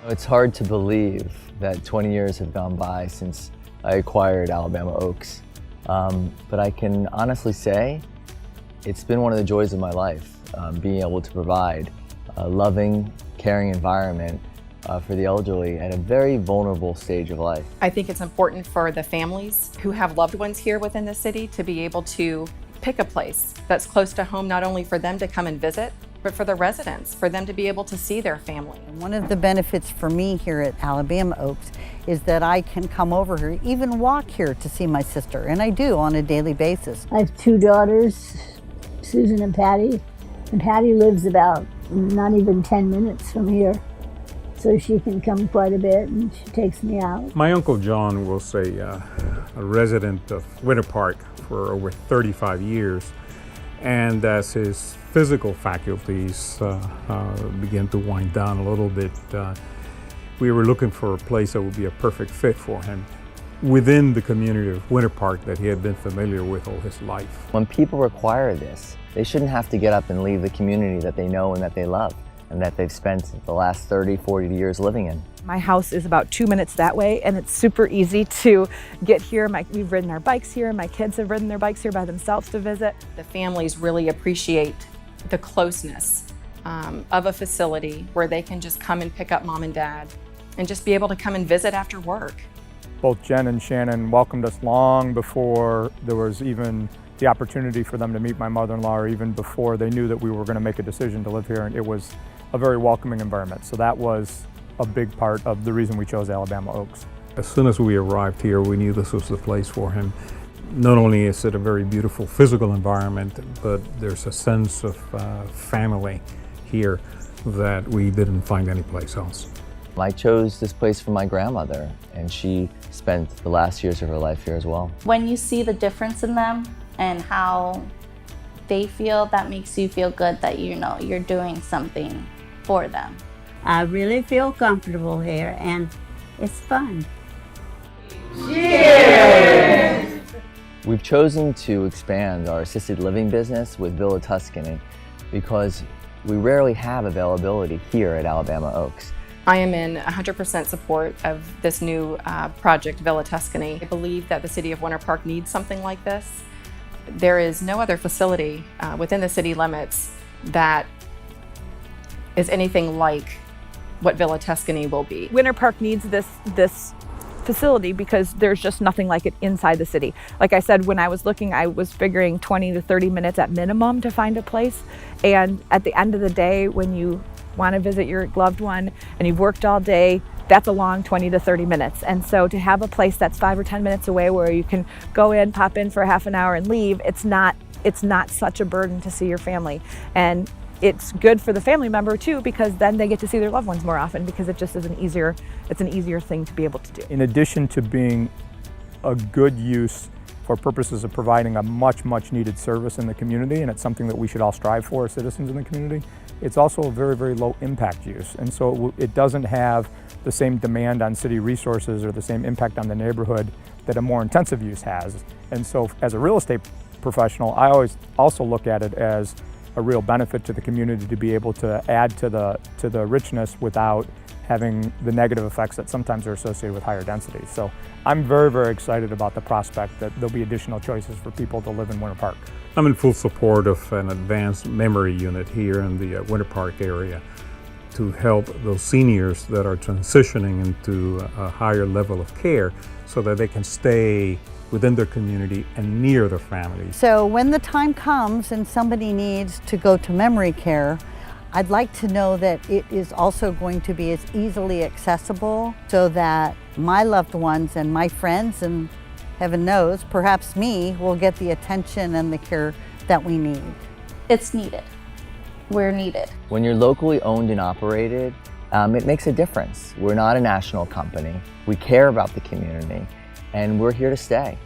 It's hard to believe that 20 years have gone by since I acquired Alabama Oaks. But I can honestly say it's been one of the joys of my life, being able to provide a loving, caring environment for the elderly at a very vulnerable stage of life. I think it's important for the families who have loved ones here within the city to be able to pick a place that's close to home, not only for them to come and visit, but for the residents, for them to be able to see their family. One of the benefits for me here at Alabama Oaks is that I can come over here, even walk here to see my sister, and I do on a daily basis. I have two daughters, Susan and Patty lives about not even 10 minutes from here, so she can come quite a bit and she takes me out. My Uncle John was a resident of Winter Park for over 35 years, and as his physical faculties began to wind down a little bit, we were looking for a place that would be a perfect fit for him within the community of Winter Park that he had been familiar with all his life. When people require this, they shouldn't have to get up and leave the community that they know and that they love and that they've spent the last 30, 40 years living in. My house is about 2 minutes that way, and it's super easy to get here. We've ridden our bikes here. My kids have ridden their bikes here by themselves to visit. The families really appreciate the closeness of a facility where they can just come and pick up mom and dad and just be able to come and visit after work. Both Jen and Shannon welcomed us long before there was even the opportunity for them to meet my mother-in-law, or even before they knew that we were going to make a decision to live here, and it was a very welcoming environment. So that was a big part of the reason we chose Alabama Oaks. As soon as we arrived here, we knew this was the place for him. Not only is it a very beautiful physical environment, but there's a sense of family here that we didn't find anyplace else. I chose this place for my grandmother, and she spent the last years of her life here as well. When you see the difference in them and how they feel, that makes you feel good that you know you're doing something for them. I really feel comfortable here and it's fun. Cheers! We've chosen to expand our assisted living business with Villa Tuscany because we rarely have availability here at Alabama Oaks. I am in 100% support of this new project, Villa Tuscany. I believe that the city of Winter Park needs something like this. There is no other facility within the city limits that is anything like what Villa Tuscany will be. Winter Park needs this facility because there's just nothing like it inside the city. Like I said, when I was looking, I was figuring 20 to 30 minutes at minimum to find a place. And at the end of the day, when you want to visit your loved one and you've worked all day, that's a long 20 to 30 minutes. And so to have a place that's 5 or 10 minutes away where you can go in, pop in for a half an hour and leave, it's not such a burden to see your family. And it's good for the family member too, because then they get to see their loved ones more often, because it just is an easier thing to be able to do. In addition to being a good use for purposes of providing a much needed service in the community, and it's something that we should all strive for as citizens in the community, it's also a very low impact use. And so it doesn't have the same demand on city resources or the same impact on the neighborhood that a more intensive use has. And so as a real estate professional, I always also look at it as a real benefit to the community to be able to add to the richness without having the negative effects that sometimes are associated with higher densities. So I'm very excited about the prospect that there'll be additional choices for people to live in Winter Park. I'm in full support of an advanced memory unit here in the Winter Park area to help those seniors that are transitioning into a higher level of care so that they can stay within their community and near their families. So when the time comes and somebody needs to go to memory care, I'd like to know that it is also going to be as easily accessible so that my loved ones and my friends, and heaven knows, perhaps me, will get the attention and the care that we need. It's needed. We're needed. When you're locally owned and operated, it makes a difference. We're not a national company. We care about the community, and we're here to stay.